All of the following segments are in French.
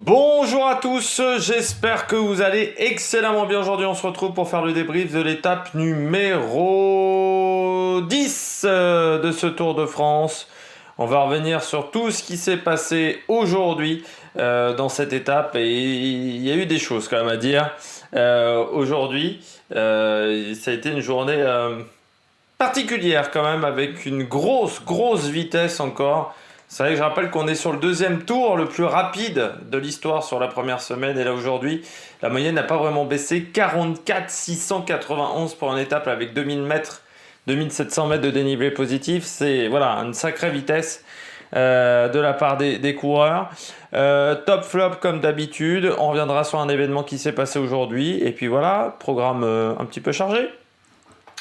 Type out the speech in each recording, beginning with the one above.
Bonjour à tous, j'espère que vous allez excellemment bien. Aujourd'hui on se retrouve pour faire le débrief de l'étape numéro 10 de ce Tour de France. On va revenir sur tout ce qui s'est passé aujourd'hui dans cette étape et il y a eu des choses quand même à dire aujourd'hui. Ça a été une journée particulière quand même avec une grosse vitesse encore. C'est vrai que je rappelle qu'on est sur le deuxième tour, le plus rapide de l'histoire sur la première semaine. Et là aujourd'hui, la moyenne n'a pas vraiment baissé. 44 691 pour une étape avec 2000 mètres, 2700 mètres de dénivelé positif. C'est voilà, une sacrée vitesse de la part des coureurs. Top flop comme d'habitude. On reviendra sur un événement qui s'est passé aujourd'hui. Et puis voilà, programme un petit peu chargé.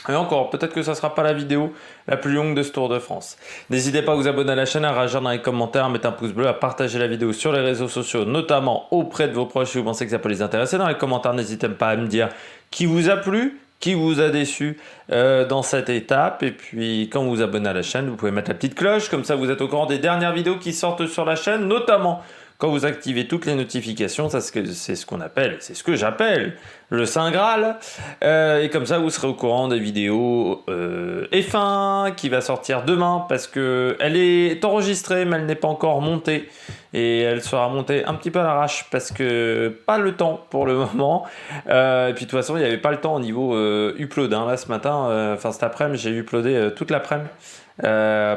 Et encore, peut-être que ça ne sera pas la vidéo la plus longue de ce Tour de France. N'hésitez pas à vous abonner à la chaîne, à réagir dans les commentaires, à mettre un pouce bleu, à partager la vidéo sur les réseaux sociaux, notamment auprès de vos proches si vous pensez que ça peut les intéresser. Dans les commentaires, n'hésitez pas à me dire qui vous a plu, qui vous a déçu dans cette étape. Et puis, quand vous vous abonnez à la chaîne, vous pouvez mettre la petite cloche. Comme ça, vous êtes au courant des dernières vidéos qui sortent sur la chaîne, notamment quand vous activez toutes les notifications. Ça, c'est ce qu'on appelle, c'est ce que j'appelle le Saint Graal. Et comme ça, vous serez au courant des vidéos F1 qui va sortir demain parce qu'elle est enregistrée, mais elle n'est pas encore montée. Et elle sera montée un petit peu à l'arrache parce que pas le temps pour le moment. Et puis de toute façon, il n'y avait pas le temps au niveau upload. Hein. Là, ce matin, enfin cet après-midi, j'ai uploadé toute l'après-midi.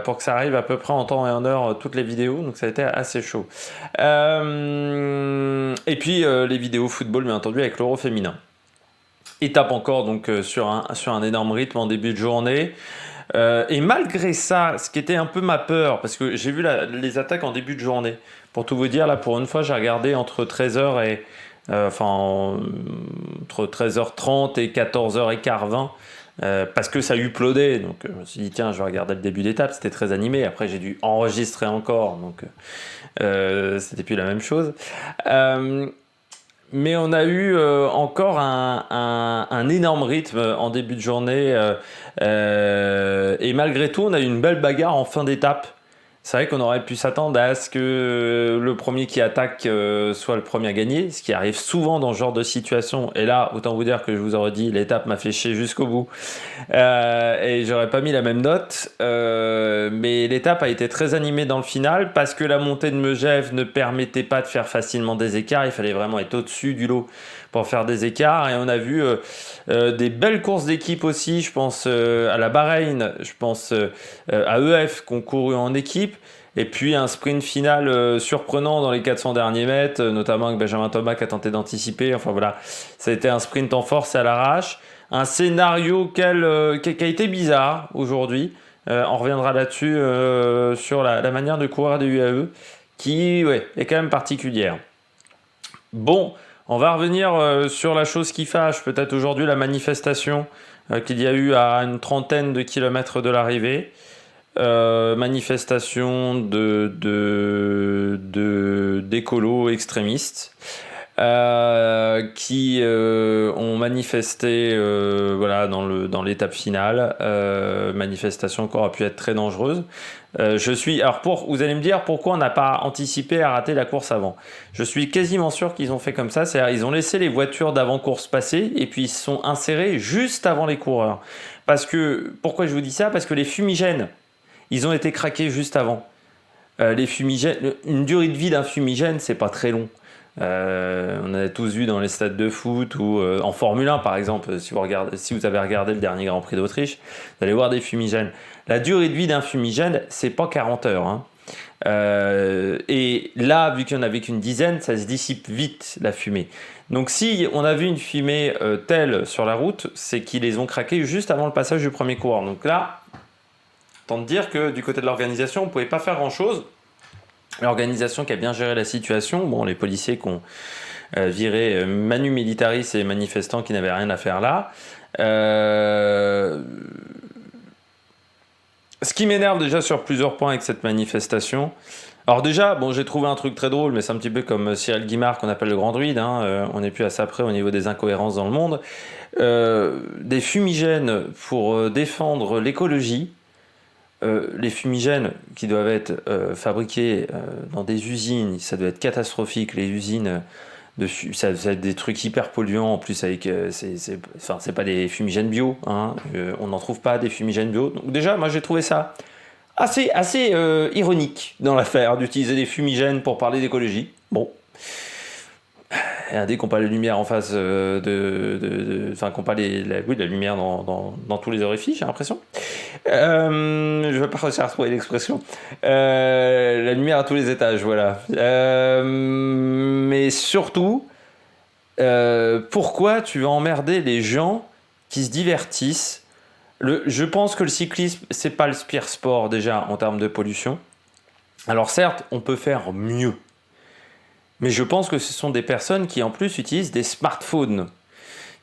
Pour que ça arrive à peu près en temps et en heure toutes les vidéos, donc ça a été assez chaud. Et puis les vidéos football bien entendu avec l'Euro féminin. Étape encore donc sur un énorme rythme en début de journée. Et malgré ça, ce qui était un peu ma peur, parce que j'ai vu les attaques en début de journée. Pour tout vous dire, là pour une fois j'ai regardé entre 13h et entre 13h30 et 14h15 20. Parce que ça uploadait, donc je me suis dit tiens je vais regarder le début d'étape, c'était très animé, après j'ai dû enregistrer encore, donc c'était plus la même chose. Mais on a eu encore un énorme rythme en début de journée et malgré tout on a eu une belle bagarre en fin d'étape. C'est vrai qu'on aurait pu s'attendre à ce que le premier qui attaque soit le premier à gagner, ce qui arrive souvent dans ce genre de situation. Et là, autant vous dire que je vous aurais dit, l'étape m'a fait chier jusqu'au bout. Et j'aurais pas mis la même note. Mais l'étape a été très animée dans le final parce que la montée de Megève ne permettait pas de faire facilement des écarts. Il fallait vraiment être au-dessus du lot pour faire des écarts. Et on a vu des belles courses d'équipe aussi. Je pense à la Bahreïn, je pense à EF qui ont couru en équipe. Et puis un sprint final surprenant dans les 400 derniers mètres, notamment avec Benjamin Thomas qui a tenté d'anticiper. Enfin voilà, ça a été un sprint en force et à l'arrache. Un scénario qui a été bizarre aujourd'hui. On reviendra là-dessus sur la manière de courir des UAE qui est quand même particulière. Bon, on va revenir sur la chose qui fâche, peut-être aujourd'hui la manifestation qu'il y a eu à une trentaine de kilomètres de l'arrivée. Manifestation d'écolos extrémistes qui ont manifesté voilà, dans l'étape finale. Manifestation qui aura pu être très dangereuse. Vous allez me dire pourquoi on n'a pas anticipé à rater la course avant. Je suis quasiment sûr qu'ils ont fait comme ça, c'est-à-dire ils ont laissé les voitures d'avant-course passer et puis ils se sont insérés juste avant les coureurs. Pourquoi je vous dis ça? Parce que les fumigènes, ils ont été craqués juste avant. Les fumigènes, une durée de vie d'un fumigène, c'est pas très long. On a tous vu dans les stades de foot ou en Formule 1 par exemple, si vous avez regardé le dernier Grand Prix d'Autriche, vous allez voir des fumigènes. La durée de vie d'un fumigène, c'est pas 40 heures. Hein. Et là, vu qu'il n'y en avait qu'une dizaine, ça se dissipe vite la fumée. Donc si on a vu une fumée telle sur la route, c'est qu'ils les ont craqués juste avant le passage du premier coureur. Donc là, tant de dire que du côté de l'organisation, on ne pouvait pas faire grand-chose. L'organisation qui a bien géré la situation, bon, les policiers qui ont viré Manu Militaris et les manifestants qui n'avaient rien à faire là. Ce qui m'énerve déjà sur plusieurs points avec cette manifestation. Alors déjà, bon, j'ai trouvé un truc très drôle, mais c'est un petit peu comme Cyril Guimard qu'on appelle le grand druide. Hein, on n'est plus à ça près au niveau des incohérences dans le monde. Des fumigènes pour défendre l'écologie. les fumigènes qui doivent être fabriqués dans des usines, ça doit être catastrophique. Les usines, ça doit être des trucs hyper polluants. En plus, avec, c'est pas des fumigènes bio. Hein, on n'en trouve pas des fumigènes bio. Donc déjà, moi j'ai trouvé ça assez ironique dans l'affaire d'utiliser des fumigènes pour parler d'écologie. Bon. Et dès qu'on parle de lumière en face enfin, qu'on parle de la lumière dans tous les orifices, j'ai l'impression. Je vais pas réussir à retrouver l'expression. La lumière à tous les étages, voilà. Mais surtout, pourquoi tu vas emmerder les gens qui se divertissent? Je pense que le cyclisme, c'est pas le pire sport déjà en termes de pollution. Alors certes, on peut faire mieux. Mais je pense que ce sont des personnes qui en plus utilisent des smartphones,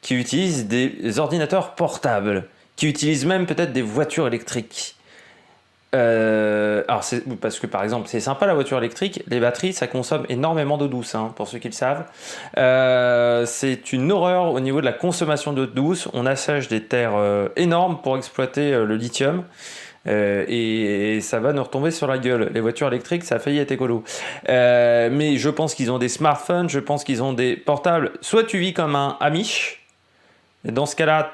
qui utilisent des ordinateurs portables, qui utilisent même peut-être des voitures électriques. Alors parce que par exemple, c'est sympa la voiture électrique, les batteries ça consomme énormément d'eau douce, hein, pour ceux qui le savent. C'est une horreur au niveau de la consommation d'eau douce. On assèche des terres énormes pour exploiter le lithium. Et ça va nous retomber sur la gueule. Les voitures électriques, ça a failli être écolo. Mais je pense qu'ils ont des smartphones, je pense qu'ils ont des portables. Soit tu vis comme un Amish, et dans ce cas-là,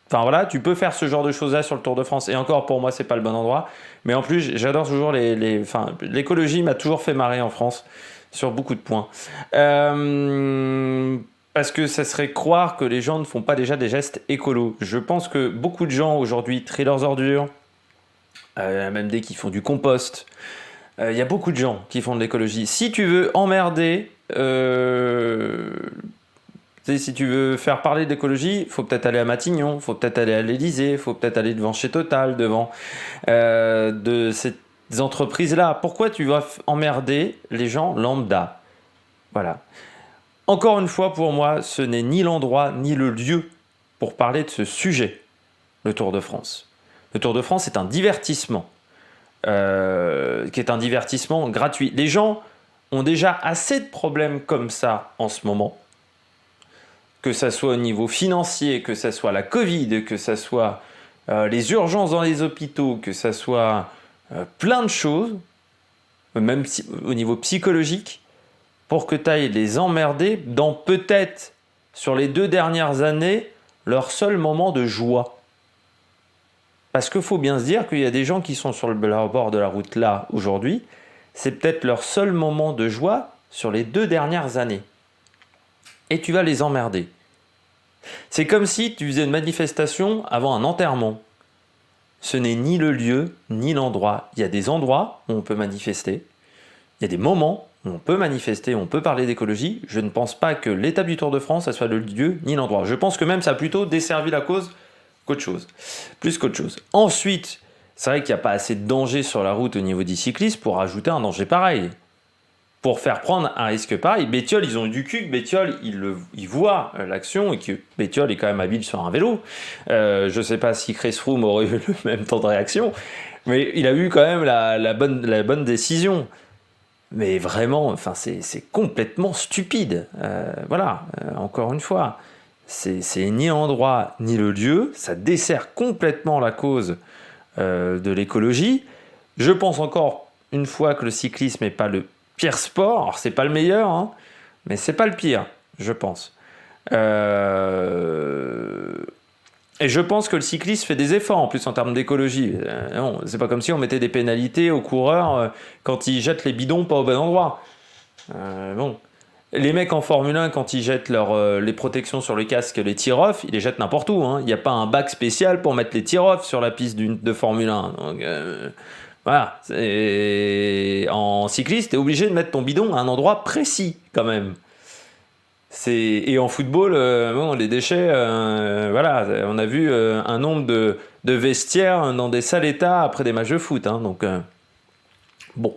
enfin voilà, tu peux faire ce genre de choses-là sur le Tour de France. Et encore, pour moi, c'est pas le bon endroit. Mais en plus, j'adore toujours enfin, l'écologie m'a toujours fait marrer en France sur beaucoup de points. Parce que ça serait croire que les gens ne font pas déjà des gestes écolos. Je pense que beaucoup de gens aujourd'hui trient leurs ordures, même dès qu'ils font du compost. Il y a beaucoup de gens qui font de l'écologie. Si tu veux emmerder, si tu veux faire parler d'écologie, il faut peut-être aller à Matignon, il faut peut-être aller à l'Élysée, il faut peut-être aller devant chez Total, devant de ces entreprises-là. Pourquoi tu vas emmerder les gens lambda? Voilà. Encore une fois, pour moi, ce n'est ni l'endroit ni le lieu pour parler de ce sujet, le Tour de France. Le Tour de France est un divertissement, qui est un divertissement gratuit. Les gens ont déjà assez de problèmes comme ça en ce moment, que ça soit au niveau financier, que ça soit la Covid, que ça soit les urgences dans les hôpitaux, que ça soit plein de choses, même au niveau psychologique, pour que tu ailles les emmerder dans peut-être, sur les 2 dernières années, leur seul moment de joie. Parce qu'il faut bien se dire qu'il y a des gens qui sont sur le bord de la route là, aujourd'hui, c'est peut-être leur seul moment de joie sur les 2 dernières années. Et tu vas les emmerder. C'est comme si tu faisais une manifestation avant un enterrement. Ce n'est ni le lieu, ni l'endroit. Il y a des endroits où on peut manifester. Il y a des moments on peut manifester, on peut parler d'écologie. Je ne pense pas que l'étape du Tour de France, ça soit le lieu ni l'endroit. Je pense que même ça a plutôt desservi la cause qu'autre chose. Plus qu'autre chose. Ensuite, c'est vrai qu'il n'y a pas assez de danger sur la route au niveau des cyclistes pour ajouter un danger pareil. Pour faire prendre un risque pareil, Bettiol, ils ont eu du cul. Bettiol, ils voient l'action et que Bettiol est quand même habile sur un vélo. Je ne sais pas si Chris Froome aurait eu le même temps de réaction, mais il a eu quand même la bonne décision. Mais vraiment, enfin, c'est complètement stupide. Voilà, encore une fois, c'est ni l'endroit ni le lieu. Ça dessert complètement la cause de l'écologie. Je pense encore une fois que le cyclisme n'est pas le pire sport. Alors, c'est pas le meilleur, hein, mais c'est pas le pire, je pense. Et je pense que le cycliste fait des efforts en plus en termes d'écologie. Non, c'est pas comme si on mettait des pénalités aux coureurs quand ils jettent les bidons pas au bon endroit. Bon. Les mecs en Formule 1, quand ils jettent les protections sur les casques, les tear-off, ils les jettent n'importe où. Hein. Il n'y a pas un bac spécial pour mettre les tear-off sur la piste de Formule 1. Donc, voilà. En cycliste, tu es obligé de mettre ton bidon à un endroit précis quand même. Et en football, bon, les déchets, voilà, on a vu un nombre de vestiaires dans des sales états après des matchs de foot. Hein, donc, bon.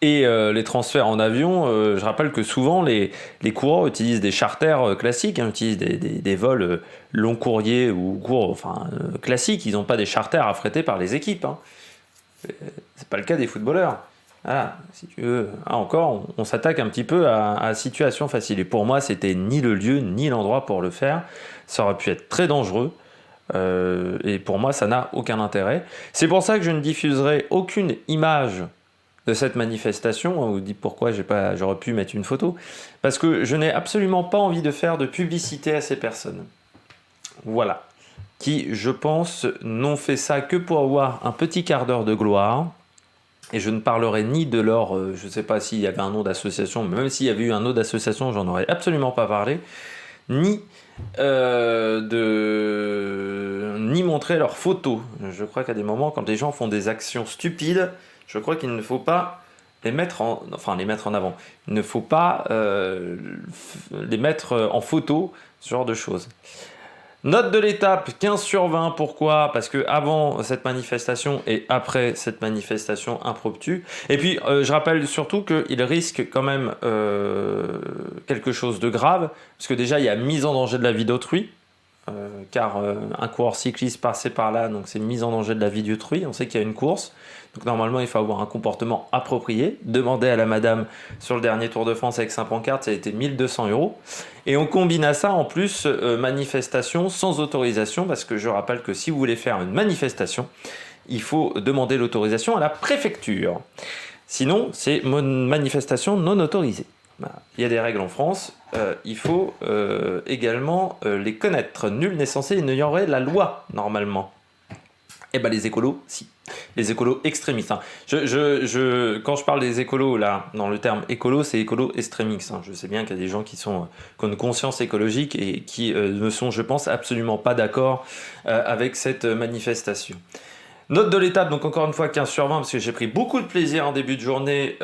Et les transferts en avion, je rappelle que souvent les coureurs utilisent des charters classiques, hein, utilisent des vols long courrier ou courts, enfin classiques. Ils n'ont pas des charters affrétés par les équipes. Hein. C'est pas le cas des footballeurs. Voilà, si tu veux. Ah, encore, on s'attaque un petit peu à situation facile. Et pour moi, c'était ni le lieu ni l'endroit pour le faire. Ça aurait pu être très dangereux. Et pour moi, ça n'a aucun intérêt. C'est pour ça que je ne diffuserai aucune image de cette manifestation. On vous dit pourquoi j'aurais pu mettre une photo. Parce que je n'ai absolument pas envie de faire de publicité à ces personnes. Voilà. Qui, je pense, n'ont fait ça que pour avoir un petit quart d'heure de gloire. Et je ne parlerai ni de leur... je ne sais pas s'il y avait un nom d'association, mais même s'il y avait eu un nom d'association, j'en aurais absolument pas parlé. Ni ni montrer leurs photos. Je crois qu'à des moments, quand les gens font des actions stupides, je crois qu'il ne faut pas les mettre en avant. Il ne faut pas les mettre en photo, ce genre de choses. Note de l'étape, 15 sur 20. Pourquoi? Parce que avant cette manifestation et après cette manifestation impromptue. Et puis, je rappelle surtout qu'il risque quand même quelque chose de grave. Parce que déjà, il y a mise en danger de la vie d'autrui. Car un coureur cycliste passé par là, donc c'est une mise en danger de la vie d'autrui. On sait qu'il y a une course. Donc normalement, il faut avoir un comportement approprié. Demandez à la madame sur le dernier Tour de France avec 5 pancartes, ça a été 1200 €. Et on combine à ça en plus manifestation sans autorisation, parce que je rappelle que si vous voulez faire une manifestation, il faut demander l'autorisation à la préfecture. Sinon, c'est une manifestation non autorisée. Voilà. Il y a des règles en France, il faut également les connaître. Nul n'est censé ignorer la loi, normalement. Eh ben les écolos, si. Les écolos extrémistes. Hein. Quand je parle des écolos, là, dans le terme écolo, c'est écolo extrémiste. Hein. Je sais bien qu'il y a des gens qui ont une conscience écologique et qui ne sont, je pense, absolument pas d'accord avec cette manifestation. Note de l'étape, donc encore une fois 15 sur 20, parce que j'ai pris beaucoup de plaisir en début de journée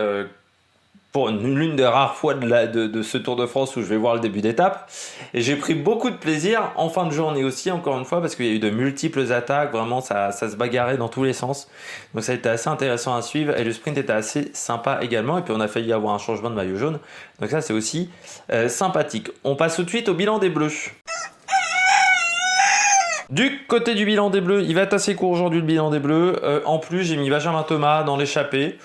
pour l'une des rares fois de ce Tour de France où je vais voir le début d'étape. Et j'ai pris beaucoup de plaisir en fin de journée aussi, encore une fois, parce qu'il y a eu de multiples attaques. Vraiment, ça se bagarrait dans tous les sens. Donc ça a été assez intéressant à suivre. Et le sprint était assez sympa également. Et puis on a failli avoir un changement de maillot jaune. Donc ça, c'est aussi sympathique. On passe tout de suite au bilan des Bleus. Du côté du bilan des Bleus, il va être assez court aujourd'hui le bilan des Bleus. En plus, j'ai mis Benjamin Thomas dans l'échappée.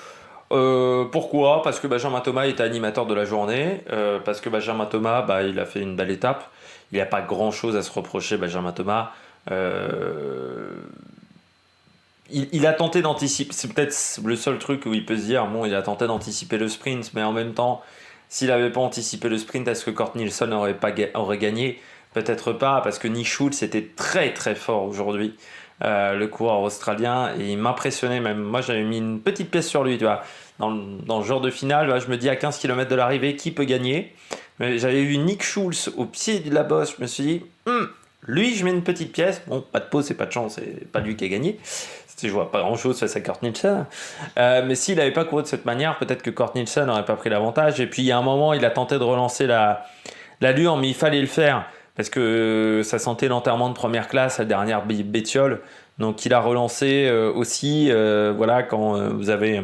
Pourquoi? Parce que Benjamin Thomas était animateur de la journée, parce que Benjamin Thomas, il a fait une belle étape. Il n'y a pas grand chose à se reprocher, Benjamin Thomas. Il a tenté d'anticiper, c'est peut-être le seul truc où il peut se dire, bon, il a tenté d'anticiper le sprint, mais en même temps, s'il n'avait pas anticipé le sprint, est-ce que Kort Nielsen aurait gagné? Peut-être pas, parce que Nick Schultz était très très fort aujourd'hui. Le coureur australien, et il m'impressionnait même. Moi, j'avais mis une petite pièce sur lui, tu vois. Dans le genre de finale, je me dis à 15 km de l'arrivée, qui peut gagner? Mais j'avais vu Nick Schultz au pied de la bosse, je me suis dit, lui, je mets une petite pièce. Bon, pas de pause, c'est pas de chance, c'est pas lui qui a gagné. Je vois pas grand chose face à Kort Nielsen. Mais s'il n'avait pas couru de cette manière, peut-être que Kort Nielsen n'aurait pas pris l'avantage. Et puis, il y a un moment, il a tenté de relancer l'allure, mais il fallait le faire. Parce que ça sentait l'enterrement de première classe, la dernière Bétiole. Donc il a relancé aussi, voilà, quand vous avez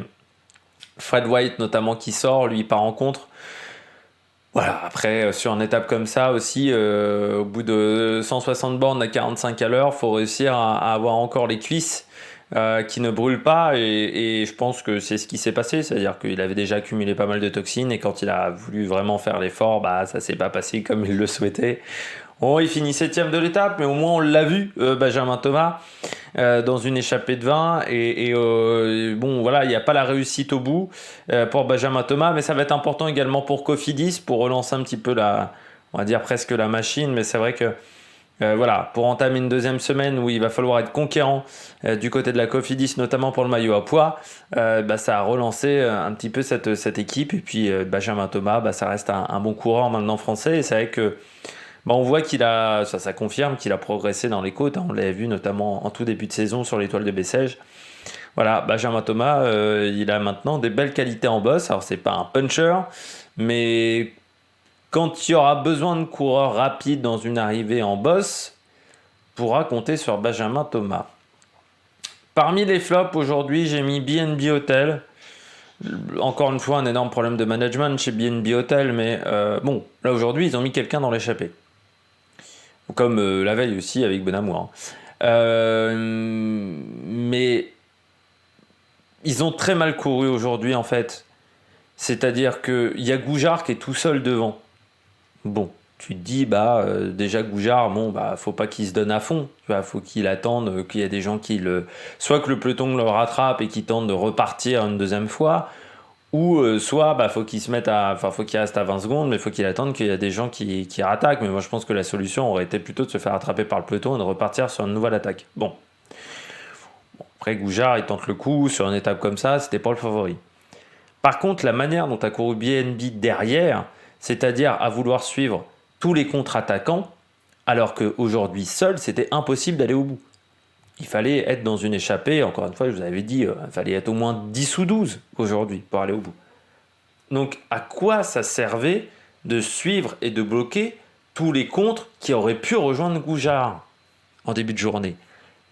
Fred White notamment qui sort, lui il part en contre. Voilà, après sur une étape comme ça aussi, au bout de 160 bornes à 45 à l'heure, il faut réussir à avoir encore les cuisses qui ne brûlent pas. Et je pense que c'est ce qui s'est passé, c'est-à-dire qu'il avait déjà accumulé pas mal de toxines et quand il a voulu vraiment faire l'effort, ça s'est pas passé comme il le souhaitait. Bon, il finit 7ème de l'étape, mais au moins on l'a vu, Benjamin Thomas, dans une échappée de 20. Et bon, voilà, il n'y a pas la réussite au bout pour Benjamin Thomas, mais ça va être important également pour Cofidis, pour relancer un petit peu on va dire presque la machine. Mais c'est vrai que, voilà, pour entamer une deuxième semaine où il va falloir être conquérant du côté de la Cofidis, notamment pour le maillot à poids, ça a relancé un petit peu cette équipe. Et puis Benjamin Thomas, ça reste un bon coureur maintenant français. Et c'est vrai que on voit ça confirme qu'il a progressé dans les côtes. On l'avait vu notamment en tout début de saison sur l'étoile de Bessèges. Voilà, Benjamin Thomas, il a maintenant des belles qualités en bosse. Alors c'est pas un puncher, mais quand il y aura besoin de coureurs rapides dans une arrivée en bosse, pourra compter sur Benjamin Thomas. Parmi les flops aujourd'hui, j'ai mis BNB Hotel. Encore une fois, un énorme problème de management chez BNB Hotel, mais bon, là aujourd'hui, ils ont mis quelqu'un dans l'échappée. Comme la veille aussi avec Benamour. Mais ils ont très mal couru aujourd'hui en fait. C'est-à-dire qu'il y a Goujar qui est tout seul devant. Bon, tu te dis, déjà Goujard, bon, faut pas qu'il se donne à fond. Tu vois, faut qu'il attende qu'il y ait des gens soit que le peloton le rattrape et qu'il tente de repartir une deuxième fois, ou soit faut qu'il se mette faut qu'il reste à 20 secondes, mais faut qu'il attende qu'il y ait des gens qui rattaquent. Mais moi, je pense que la solution aurait été plutôt de se faire attraper par le peloton et de repartir sur une nouvelle attaque. Bon. Après, Goujard, il tente le coup sur une étape comme ça, c'était pas le favori. Par contre, la manière dont a couru BNB derrière, c'est-à-dire à vouloir suivre tous les contre-attaquants, alors qu'aujourd'hui seul, c'était impossible d'aller au bout. Il fallait être dans une échappée, encore une fois, je vous avais dit, il fallait être au moins 10 ou 12 aujourd'hui pour aller au bout. Donc, à quoi ça servait de suivre et de bloquer tous les contres qui auraient pu rejoindre Goujard en début de journée?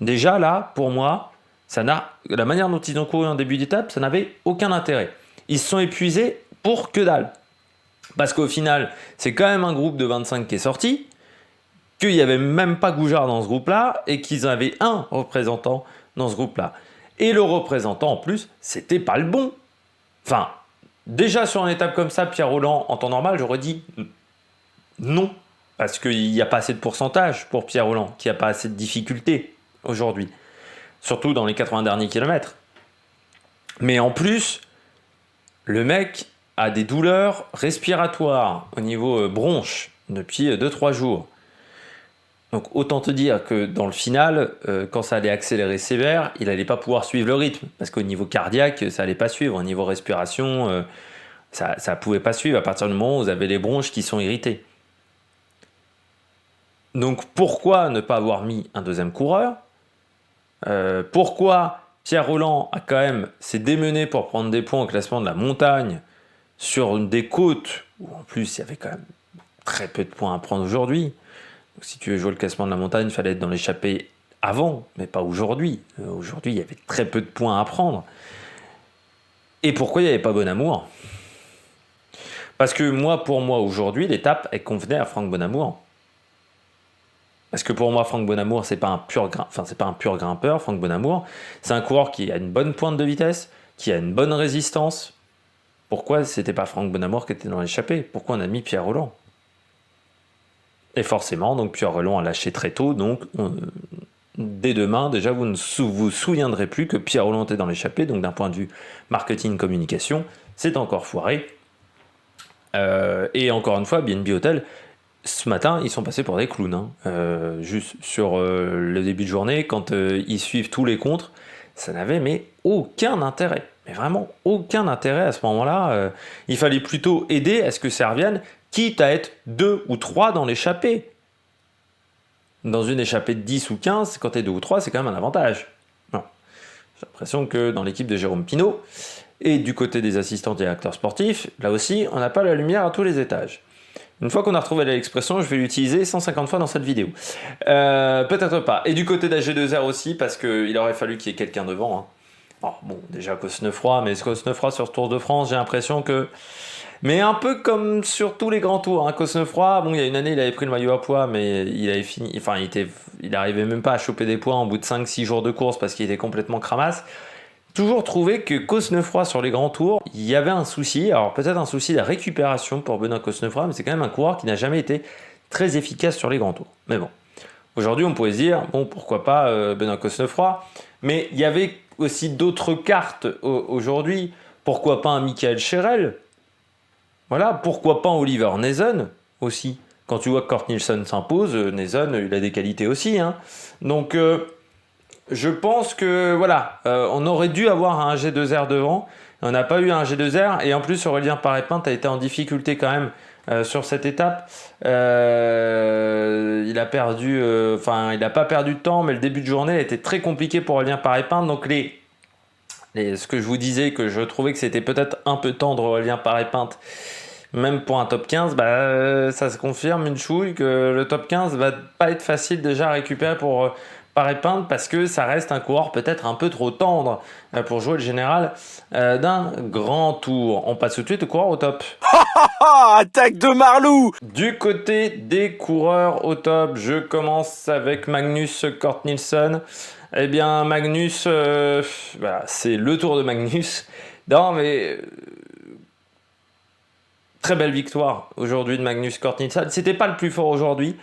Déjà, là, pour moi, la manière dont ils ont couru en début d'étape, ça n'avait aucun intérêt. Ils se sont épuisés pour que dalle. Parce qu'au final, c'est quand même un groupe de 25 qui est sorti, qu'il n'y avait même pas Goujard dans ce groupe-là, et qu'ils avaient un représentant dans ce groupe-là. Et le représentant, en plus, c'était pas le bon. Enfin, déjà sur une étape comme ça, Pierre Rolland, en temps normal, j'aurais dit non. Parce qu'il n'y a pas assez de pourcentage pour Pierre Rolland, qu'il n'y a pas assez de difficultés aujourd'hui. Surtout dans les 80 derniers kilomètres. Mais en plus, le mec a des douleurs respiratoires au niveau bronche depuis 2-3 jours. Donc autant te dire que dans le final, quand ça allait accélérer sévère, il n'allait pas pouvoir suivre le rythme. Parce qu'au niveau cardiaque, ça n'allait pas suivre. Au niveau respiration, ça ne pouvait pas suivre à partir du moment où vous avez les bronches qui sont irritées. Donc pourquoi ne pas avoir mis un deuxième coureur ? Pourquoi Pierre Rolland s'est démené pour prendre des points au classement de la montagne sur des côtes où en plus il y avait quand même très peu de points à prendre aujourd'hui. Donc, si tu veux jouer le classement de la montagne, il fallait être dans l'échappée avant, mais pas aujourd'hui. Aujourd'hui, il y avait très peu de points à prendre. Et pourquoi il n'y avait pas Bonamour ? Parce que pour moi, aujourd'hui, l'étape, elle convenait à Franck Bonamour. Parce que pour moi, Franck Bonamour, c'est pas un pur grimpeur. Franck Bonamour, c'est un coureur qui a une bonne pointe de vitesse, qui a une bonne résistance. Pourquoi c'était pas Franck Bonamour qui était dans l'échappée ? Pourquoi on a mis Pierre Rolland ? Et forcément, donc Pierre Rolland a lâché très tôt. Donc dès demain, déjà, vous ne vous souviendrez plus que Pierre Rolland était dans l'échappée. Donc d'un point de vue marketing communication, c'est encore foiré. Et encore une fois, BNB Hotel. Ce matin, ils sont passés pour des clowns. Juste sur le début de journée, quand ils suivent tous les contres, ça n'avait aucun intérêt. Mais vraiment aucun intérêt à ce moment-là. Il fallait plutôt aider à ce que ça revienne, quitte à être 2 ou 3 dans l'échappée. Dans une échappée de 10 ou 15, quand tu es 2 ou 3, c'est quand même un avantage. Non. J'ai l'impression que dans l'équipe de Jérôme Pinault, et du côté des assistants directeurs sportifs, là aussi, on n'a pas la lumière à tous les étages. Une fois qu'on a retrouvé l'expression, je vais l'utiliser 150 fois dans cette vidéo. Peut-être pas. Et du côté d'AG2R aussi, parce qu'il aurait fallu qu'il y ait quelqu'un devant. Alors, bon, déjà Cosnefroy, mais Cosnefroy sur ce Tour de France, j'ai l'impression que... Mais un peu comme sur tous les grands tours. Cosnefroy, il y a une année, il avait pris le maillot à poids, mais il avait fini... Enfin, il n'arrivait même pas à choper des points au bout de 5-6 jours de course parce qu'il était complètement cramasse. Toujours trouvé que Cosnefroy sur les grands tours, il y avait un souci, alors peut-être un souci de récupération pour Benoît Cosnefroy, mais c'est quand même un coureur qui n'a jamais été très efficace sur les grands tours. Mais bon, aujourd'hui on pourrait se dire, pourquoi pas Benoît Cosnefroy, mais il y avait aussi d'autres cartes aujourd'hui, pourquoi pas un Michael Cherel, voilà, pourquoi pas un Oliver Nezen aussi. Quand tu vois que Kort Nielsen s'impose, Nezen il a des qualités aussi, donc... je pense que on aurait dû avoir un G2R devant. On n'a pas eu un G2R et en plus Aurélien Paré-Pinte a été en difficulté quand même sur cette étape. Il a perdu, il n'a pas perdu de temps, mais le début de journée a été très compliqué pour Aurélien Paré-Pinte. Donc ce que je vous disais, que je trouvais que c'était peut-être un peu tendre Aurélien Paré-Pinte, même pour un top 15, ça se confirme une chouille que le top 15 va pas être facile déjà à récupérer pour Paré-Pinte parce que ça reste un coureur peut-être un peu trop tendre pour jouer le général d'un grand tour. On passe tout de suite au coureur au top. Attaque de Marlou! Du côté des coureurs au top, je commence avec Magnus Cort Nielsen. Eh bien, Magnus, c'est le tour de Magnus. Non, mais Très belle victoire aujourd'hui de Magnus Cort Nielsen. C'était pas le plus fort aujourd'hui.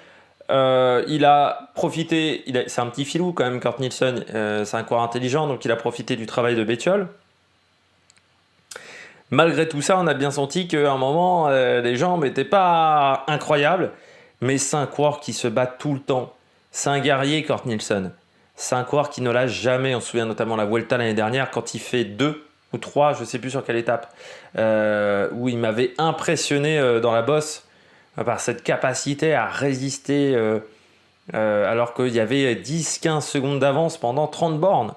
Il a profité, c'est un petit filou quand même, Cort Nielsen, c'est un coureur intelligent, donc il a profité du travail de Bettiol. Malgré tout ça, on a bien senti qu'à un moment, les jambes n'étaient pas incroyables, mais c'est un coureur qui se bat tout le temps. C'est un guerrier, Cort Nielsen. C'est un coureur qui ne lâche jamais. On se souvient notamment de la Vuelta l'année dernière, quand il fait 2 ou 3, je ne sais plus sur quelle étape, où il m'avait impressionné dans la bosse par cette capacité à résister alors qu'il y avait 10-15 secondes d'avance pendant 30 bornes.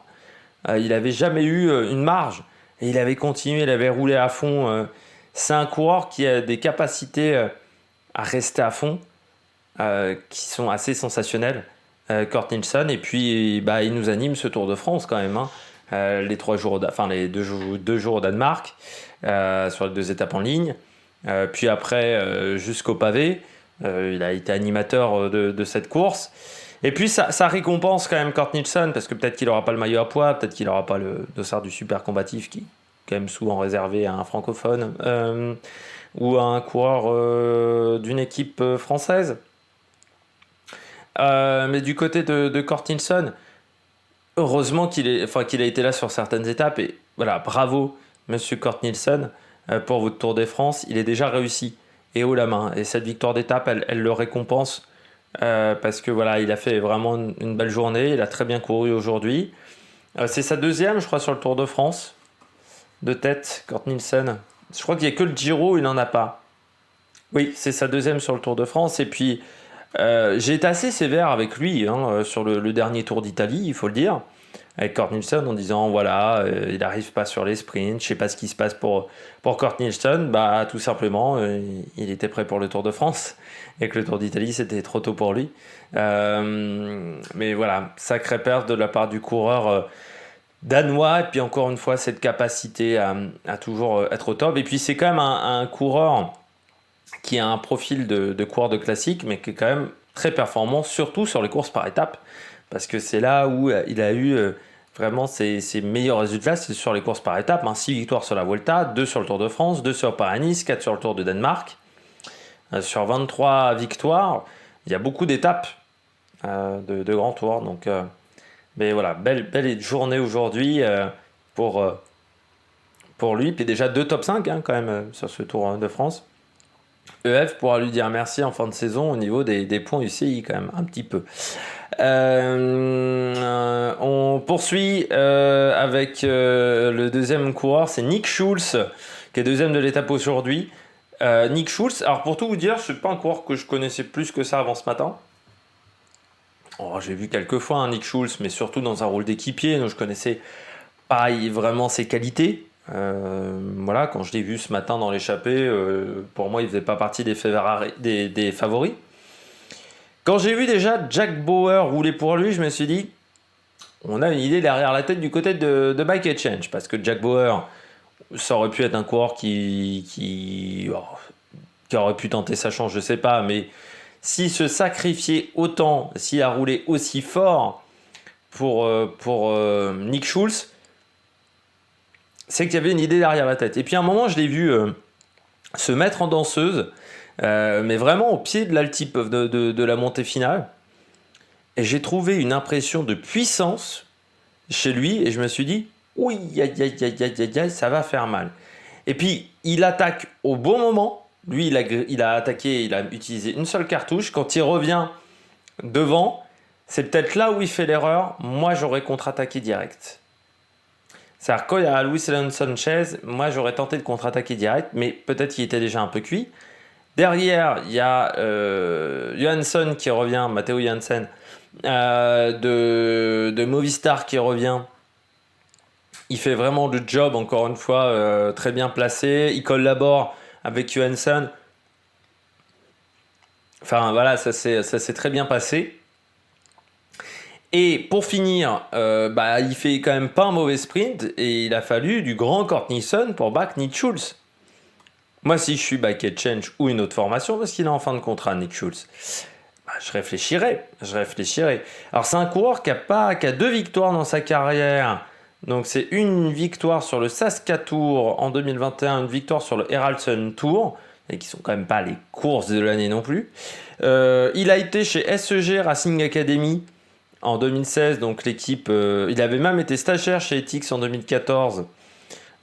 Il n'avait jamais eu une marge. Et il avait continué, il avait roulé à fond. C'est un coureur qui a des capacités à rester à fond, qui sont assez sensationnelles, Cort Nielsen. Et puis, bah, il nous anime ce Tour de France quand même. Hein. Les 3 jours, enfin les 2 jours au Danemark, sur les 2 étapes en ligne. Puis après, jusqu'au pavé, il a été animateur de cette course. Et puis ça récompense quand même Cort Nielsen, parce que peut-être qu'il n'aura pas le maillot à poids, peut-être qu'il n'aura pas le dossard du super combatif, qui est quand même souvent réservé à un francophone, ou à un coureur d'une équipe française. Mais du côté de Cort Nielsen, heureusement qu'il a été là sur certaines étapes, et voilà, bravo Monsieur Cort Nielsen pour votre Tour de France, il est déjà réussi, et haut la main, et cette victoire d'étape, elle le récompense. Parce que voilà, il a fait vraiment une belle journée, il a très bien couru aujourd'hui. C'est sa 2e, je crois, sur le Tour de France, de tête, Cort Nielsen. Je crois qu'il n'y a que le Giro, il n'en a pas. Oui, c'est sa 2e sur le Tour de France. Et puis, j'ai été assez sévère avec lui sur le dernier Tour d'Italie, il faut le dire, avec Cort Nielsen, en disant voilà, il n'arrive pas sur les sprints, je sais pas ce qui se passe pour Cort Nielsen. Bah, tout simplement, il était prêt pour le Tour de France, et que le Tour d'Italie, c'était trop tôt pour lui. Mais voilà, sacrée perte de la part du coureur danois, et puis encore une fois, cette capacité à toujours être au top. Et puis, c'est quand même un coureur qui a un profil de coureur de classique, mais qui est quand même très performant, surtout sur les courses par étapes, parce que c'est là où il a eu vraiment ses meilleurs résultats, c'est sur les courses par étapes. 6 victoires sur la Vuelta, 2 sur le Tour de France, 2 sur Paris-Nice, 4 sur le Tour de Danemark. Sur 23 victoires, il y a beaucoup d'étapes de grands tours. Donc, mais voilà, belle journée aujourd'hui pour lui. Puis déjà 2 top 5 quand même sur ce Tour de France. EF pourra lui dire merci en fin de saison au niveau des points UCI quand même, un petit peu. On poursuit avec le deuxième coureur, c'est Nick Schulz, qui est 2e de l'étape aujourd'hui. Nick Schulz, alors pour tout vous dire, c'est pas un coureur que je connaissais plus que ça avant ce matin. J'ai vu quelques fois Nick Schulz, mais surtout dans un rôle d'équipier, donc je connaissais pas vraiment ses qualités. Voilà, quand je l'ai vu ce matin dans l'échappée, pour moi il faisait pas partie des favoris. Quand j'ai vu déjà Jack Bauer rouler pour lui, je me suis dit, on a une idée derrière la tête du côté de Bike Exchange, parce que Jack Bauer, ça aurait pu être un coureur qui aurait pu tenter sa chance, je sais pas, mais s'il se sacrifiait autant, s'il a roulé aussi fort pour Nick Schulz, c'est qu'il y avait une idée derrière la tête. Et puis à un moment, je l'ai vu se mettre en danseuse, mais vraiment au pied de l'altipop de la montée finale. Et j'ai trouvé une impression de puissance chez lui, et je me suis dit, oui, ça va faire mal. Et puis, il attaque au bon moment. Lui, il a attaqué, il a utilisé une seule cartouche. Quand il revient devant, c'est peut-être là où il fait l'erreur. Moi, j'aurais contre-attaqué direct. C'est-à-dire, quand il y a Luis Leon Sanchez, moi, j'aurais tenté de contre-attaquer direct, mais peut-être qu'il était déjà un peu cuit. Derrière, il y a Johansson qui revient, Matteo Johansson, de Movistar qui revient. Il fait vraiment le job, encore une fois, très bien placé. Il collabore avec Johansson. Enfin, voilà, ça s'est très bien passé. Et pour finir, il fait quand même pas un mauvais sprint, et il a fallu du grand Cort Nielsen pour battre Nick Schulz. Moi, si je suis Bike Exchange ou une autre formation, parce qu'il est en fin de contrat, Nick Schulz, je réfléchirais. Alors, c'est un coureur qui a 2 victoires dans sa carrière. Donc, c'est une victoire sur le Saskatoon Tour en 2021, une victoire sur le Haraldson Tour. et qui sont quand même pas les courses de l'année non plus. Il a été chez SEG Racing Academy en 2016, donc l'équipe, il avait même été stagiaire chez Etix en 2014.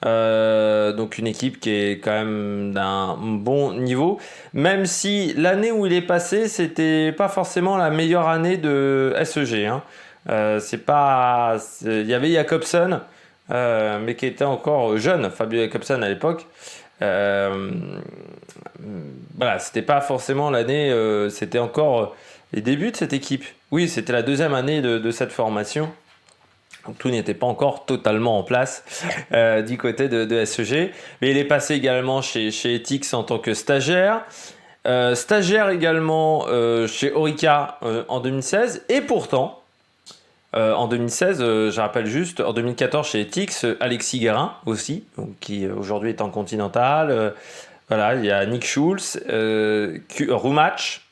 Donc une équipe qui est quand même d'un bon niveau, même si l'année où il est passé, c'était pas forcément la meilleure année de SEG. Hein. Il y avait Jacobson, mais qui était encore jeune, Fabio Jacobson à l'époque. Voilà, c'était pas forcément l'année, c'était encore les débuts de cette équipe. Oui, c'était la deuxième année de cette formation. Donc tout n'était pas encore totalement en place du côté de SEG. Mais il est passé également chez Etix en tant que stagiaire. Stagiaire également chez Orica en 2016. Et pourtant, en 2016, je rappelle juste, en 2014 chez Etix, Alexis Guérin aussi, donc, qui aujourd'hui est en Continental. Voilà, il y a Nick Schulz, Rumatch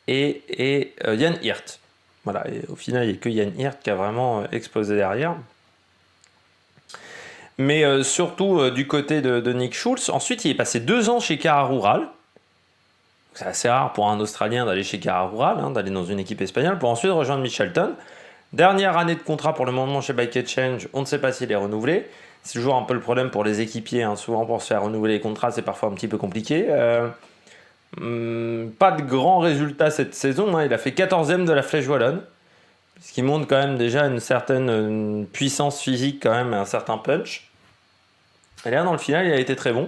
et Yann Hirt. Voilà, et au final, il n'y a que Yann Hirt qui a vraiment explosé derrière. Mais surtout du côté de Nick Schulz. Ensuite, il est passé 2 ans chez Cara Rural. C'est assez rare pour un Australien d'aller chez Cara Rural, hein, d'aller dans une équipe espagnole, pour ensuite rejoindre Michelton. Dernière année de contrat pour le moment chez Bike Exchange. On ne sait pas s'il est renouvelé. C'est toujours un peu le problème pour les équipiers. Hein. Souvent, pour se faire renouveler les contrats, c'est parfois un petit peu compliqué. Pas de grands résultats cette saison, hein. Il a fait 14e de la Flèche Wallonne, ce qui montre quand même déjà une certaine puissance physique quand même, et un certain punch. Et là dans le final il a été très bon.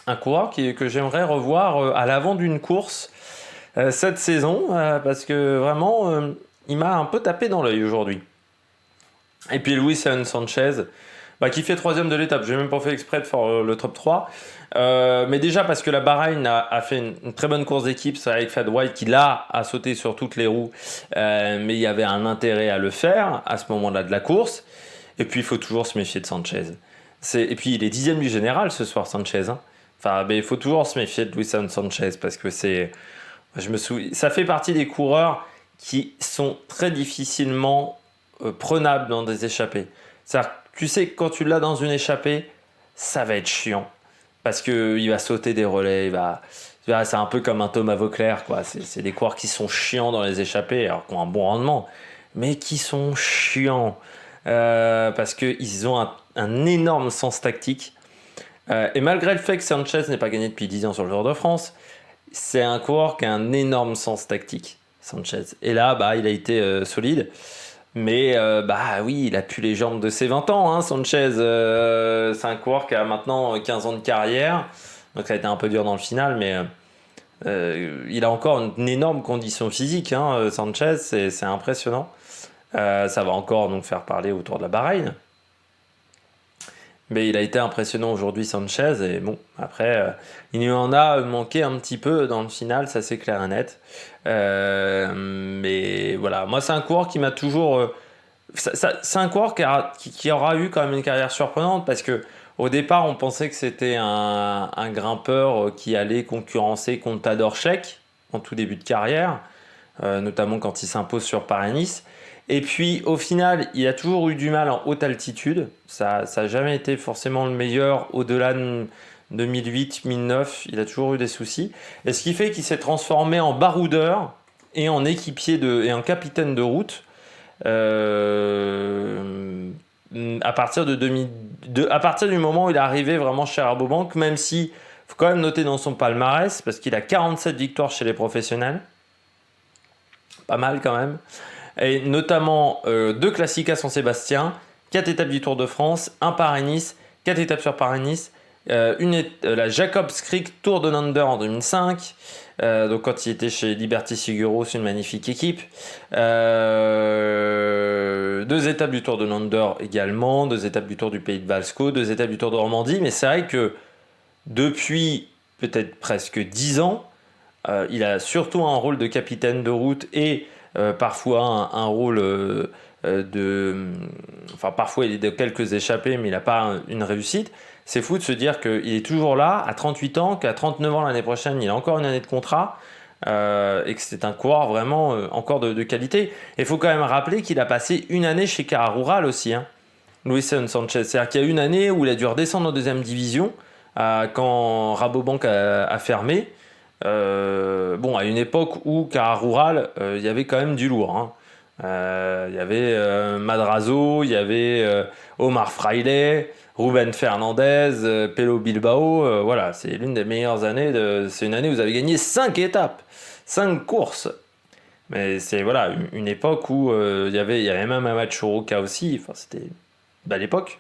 Un coureur que j'aimerais revoir à l'avant d'une course cette saison, parce que vraiment il m'a un peu tapé dans l'œil aujourd'hui. Et puis Luis Sanchez, qui fait 3e de l'étape. J'ai même pas fait exprès de faire le top 3. Mais déjà parce que la Bahreïn a fait une très bonne course d'équipe, c'est avec Fad White qui là a sauté sur toutes les roues, mais il y avait un intérêt à le faire à ce moment-là de la course. Et puis il faut toujours se méfier de Sanchez. Et puis il est 10e du général ce soir, Sanchez. Hein. Enfin, mais il faut toujours se méfier de Luis Sanchez parce que ça fait partie des coureurs qui sont très difficilement prenables dans des échappées. C'est-à-dire, tu sais que quand tu l'as dans une échappée, ça va être chiant. Parce qu'il va sauter des relais, c'est un peu comme un Thomas Vauclair, quoi. C'est des coureurs qui sont chiants dans les échappées, alors qu'ils ont un bon rendement, mais qui sont chiants. Parce qu'ils ont un énorme sens tactique. Et malgré le fait que Sanchez n'ait pas gagné depuis 10 ans sur le Tour de France, c'est un coureur qui a un énorme sens tactique, Sanchez. Et là, il a été solide. Mais oui, il a plus les jambes de ses 20 ans, hein, Sanchez. C'est un coureur qui a maintenant 15 ans de carrière. Donc ça a été un peu dur dans le final, mais il a encore une énorme condition physique, hein, Sanchez. C'est impressionnant. Ça va encore donc faire parler autour de la Bahreïn. Mais il a été impressionnant aujourd'hui, Sanchez. Et bon, après, il lui en a manqué un petit peu dans le final, ça c'est clair et net. Mais voilà, moi c'est un coureur qui m'a toujours... c'est un coureur qui aura eu quand même une carrière surprenante parce que au départ on pensait que c'était un grimpeur qui allait concurrencer Contador Sheck en tout début de carrière, notamment quand il s'impose sur Paris-Nice. Et puis au final il a toujours eu du mal en haute altitude, ça n'a jamais été forcément le meilleur au-delà de 2008-2009, il a toujours eu des soucis. Et ce qui fait qu'il s'est transformé en baroudeur et en équipier et en capitaine de route à partir à partir du moment où il est arrivé vraiment chez Rabobank, même si, faut quand même noter dans son palmarès, parce qu'il a 47 victoires chez les professionnels, pas mal quand même, et notamment 2 Classica San Sébastien, 4 étapes du Tour de France, 1 Paris-Nice, 4 étapes sur Paris-Nice, la Jacobs Creek Tour de Lander en 2005, donc quand il était chez Liberty Seguros, une magnifique équipe. 2 étapes du Tour de Lander également, 2 étapes du Tour du Pays de Valsco, 2 étapes du Tour de Normandie, mais c'est vrai que depuis peut-être presque 10 ans, il a surtout un rôle de capitaine de route et parfois un rôle parfois il est de quelques échappées, mais il n'a pas une réussite. C'est fou de se dire qu'il est toujours là à 38 ans, qu'à 39 ans l'année prochaine, il a encore une année de contrat et que c'est un coureur vraiment encore de qualité. Et il faut quand même rappeler qu'il a passé une année chez Cara Rural aussi, hein, Luis Sanchez. C'est-à-dire qu'il y a une année où il a dû redescendre en 2e division quand Rabobank a fermé. Bon, à une époque où Cara Rural, il y avait quand même du lourd, hein. Il y avait Madrazo, il y avait Omar Fraile, Ruben Fernandez, Pello Bilbao. Voilà, c'est l'une des meilleures années. C'est une année où vous avez gagné 5 étapes, 5 courses. Mais c'est voilà, une époque où il y avait même un match au Roca aussi. Enfin, c'était une belle époque.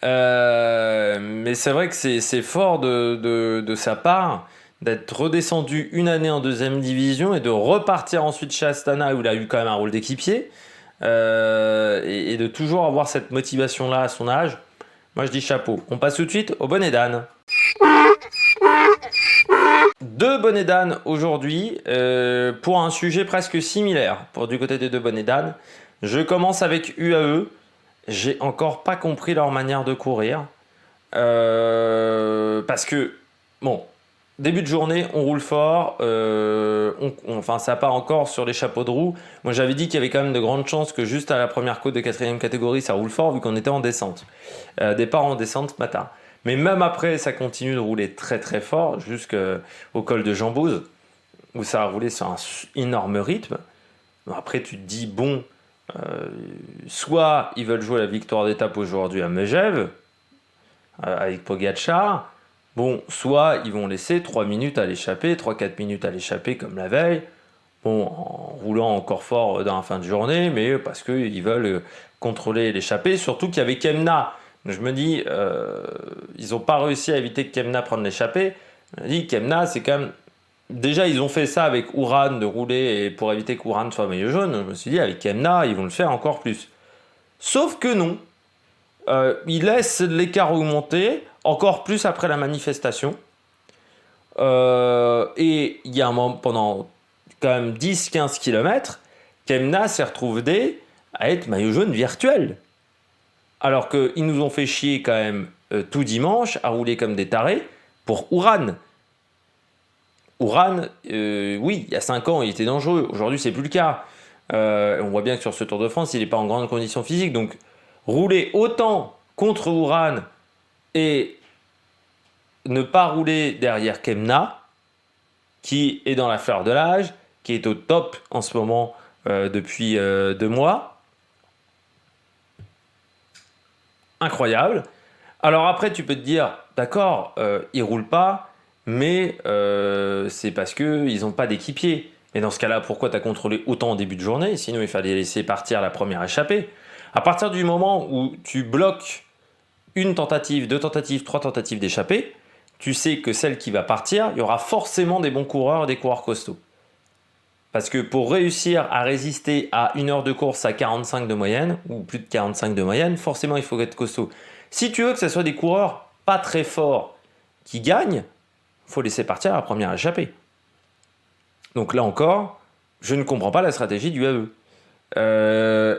Mais c'est vrai que c'est fort de sa part d'être redescendu une année en deuxième division et de repartir ensuite chez Astana où il a eu quand même un rôle d'équipier et de toujours avoir cette motivation-là à son âge. Moi je dis chapeau. On passe tout de suite au bonnet d'âne. Deux bonnets d'âne aujourd'hui pour un sujet presque similaire pour du côté des deux bonnets d'âne. Je commence avec UAE. J'ai encore pas compris leur manière de courir. Parce que, bon, début de journée, on roule fort. Enfin, ça part encore sur les chapeaux de roue. Moi, j'avais dit qu'il y avait quand même de grandes chances que juste à la première côte de 4e catégorie, ça roule fort vu qu'on était en descente. Départ en descente ce matin. Mais même après, ça continue de rouler très très fort jusqu'au col de Jambouze, où ça a roulé sur un énorme rythme. Après, tu te dis, bon, soit ils veulent jouer la victoire d'étape aujourd'hui à Megève, avec Pogacar, bon, soit ils vont laisser 3 minutes à l'échapper, 3-4 minutes à l'échapper comme la veille, bon, en roulant encore fort dans la fin de journée, mais parce qu'ils veulent contrôler l'échappée, surtout qu'il y avait Kemna. Je me dis, ils n'ont pas réussi à éviter que Kemna prenne l'échappée. Je me dis, Kemna, c'est quand même... Déjà, ils ont fait ça avec Uran, de rouler et pour éviter qu'Uran soit maillot jaune. Je me suis dit, avec Kemna, ils vont le faire encore plus. Sauf que non. Ils laissent l'écart augmenter, encore plus après la manifestation. Et il y a un moment, pendant quand même 10-15 km, Kemna s'est retrouvé à être maillot jaune virtuel. Alors qu'ils nous ont fait chier quand même tout dimanche à rouler comme des tarés pour Uran. Uran, oui, il y a 5 ans, il était dangereux. Aujourd'hui, c'est plus le cas. On voit bien que sur ce Tour de France, il n'est pas en grande condition physique. Donc, rouler autant contre Uran et ne pas rouler derrière Kemna, qui est dans la fleur de l'âge, qui est au top en ce moment depuis 2 mois. Incroyable. Alors après, tu peux te dire, d'accord, ils roulent pas, mais c'est parce qu'ils n'ont pas d'équipier. Et dans ce cas-là, pourquoi tu as contrôlé autant en début de journée? Sinon, il fallait laisser partir la première échappée. À partir du moment où tu bloques une tentative, 2 tentatives, 3 tentatives d'échappée, tu sais que celle qui va partir, il y aura forcément des bons coureurs et des coureurs costauds. Parce que pour réussir à résister à 1 heure de course à 45 de moyenne, ou plus de 45 de moyenne, forcément il faut être costaud. Si tu veux que ce soit des coureurs pas très forts qui gagnent, il faut laisser partir la première échappée. Donc là encore, je ne comprends pas la stratégie du AE.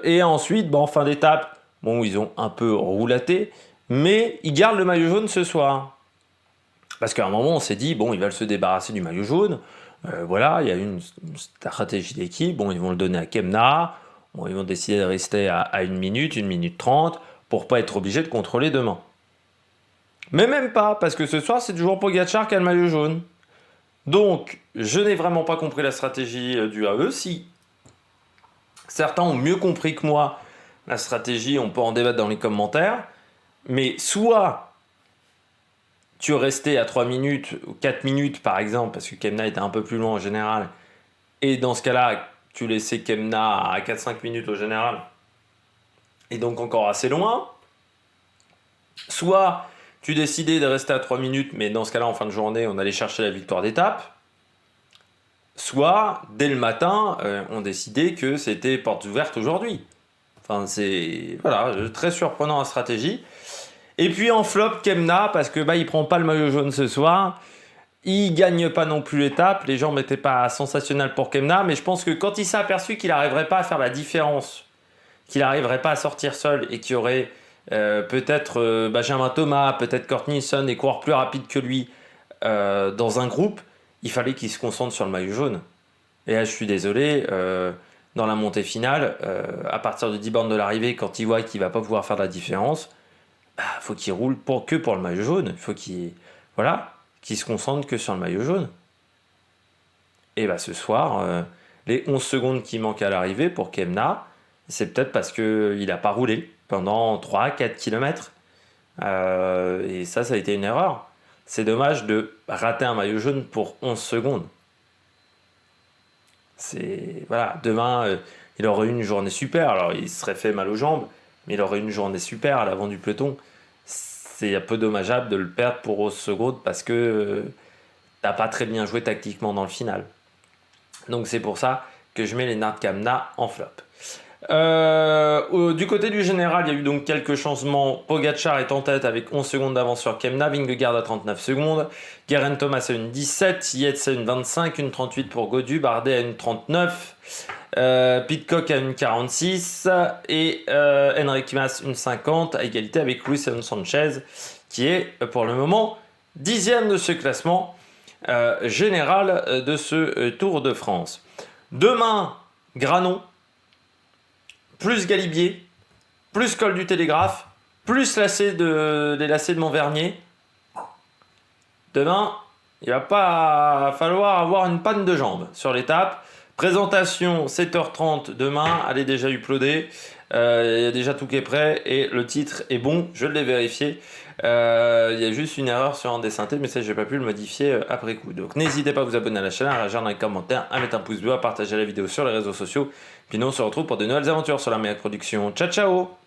Et ensuite, en fin d'étape, bon, ils ont un peu roulaté, mais ils gardent le maillot jaune ce soir. Parce qu'à un moment, on s'est dit, bon, ils veulent se débarrasser du maillot jaune. Voilà, il y a une stratégie d'équipe. Bon, ils vont le donner à Kemna. Bon, ils vont décider de rester à 1 minute, 1 minute 30, pour pas être obligé de contrôler demain. Mais même pas, parce que ce soir, c'est toujours Pogacar qui a le maillot jaune. Donc, je n'ai vraiment pas compris la stratégie du AE. Si certains ont mieux compris que moi la stratégie, on peut en débattre dans les commentaires. Mais soit tu restais à 3 minutes ou 4 minutes par exemple, parce que Kemna était un peu plus loin en général, et dans ce cas-là, tu laissais Kemna à 4-5 minutes au général, et donc encore assez loin. Soit tu décidais de rester à 3 minutes, mais dans ce cas-là, en fin de journée, on allait chercher la victoire d'étape. Soit, dès le matin, on décidait que c'était portes ouvertes aujourd'hui. Enfin, c'est voilà, très surprenant la stratégie. Et puis en flop, Kemna, parce que il prend pas le maillot jaune ce soir. Il gagne pas non plus l'étape. Les gens n'étaient pas sensationnels pour Kemna, mais je pense que quand il s'est aperçu qu'il n'arriverait pas à faire la différence, qu'il n'arriverait pas à sortir seul et qu'il y aurait peut-être Benjamin Thomas, peut-être Kurt Nielsen, des coureurs plus rapides que lui dans un groupe, il fallait qu'il se concentre sur le maillot jaune. Et là, je suis désolé, dans la montée finale, à partir de 10 bornes de l'arrivée, quand il voit qu'il ne va pas pouvoir faire de la différence, faut qu'il roule que pour le maillot jaune. Il faut qu'il se concentre que sur le maillot jaune. Et bah ce soir, les 11 secondes qui manquent à l'arrivée pour Kemna, c'est peut-être parce qu'il n'a pas roulé pendant 3-4 km. Et ça a été une erreur. C'est dommage de rater un maillot jaune pour 11 secondes. Demain, il aurait eu une journée super. Alors, il se serait fait mal aux jambes, mais il aurait eu une journée super à l'avant du peloton. C'est un peu dommageable de le perdre pour 11 secondes parce que t'as pas très bien joué tactiquement dans le final. Donc, c'est pour ça que je mets Lennart Kämna en flop. Du côté du général, il y a eu donc quelques changements. Pogacar est en tête avec 11 secondes d'avance sur Kemna, Vingegaard à 39 secondes, Geraint Thomas à une 17, Yates à une 25, une 38 pour Gaudu, Bardet à une 39, Pidcock à une 46 et Enric Mas une 50 à égalité avec Luis Sanchez qui est pour le moment 10e de ce classement général de ce Tour de France. Demain, Granon, plus Galibier, plus col du Télégraphe, plus les lacets de Montvernier. Demain, il va pas falloir avoir une panne de jambes sur l'étape. Présentation 7h30 demain, elle est déjà uploadée. Il y a déjà tout qui est prêt et le titre est bon, je l'ai vérifié. Il y a juste une erreur sur un dessin T, mais ça, je n'ai pas pu le modifier après coup. Donc, n'hésitez pas à vous abonner à la chaîne, à réagir dans les commentaires, à mettre un pouce bleu, à partager la vidéo sur les réseaux sociaux. Puis nous, on se retrouve pour de nouvelles aventures sur la meilleure production. Ciao, ciao!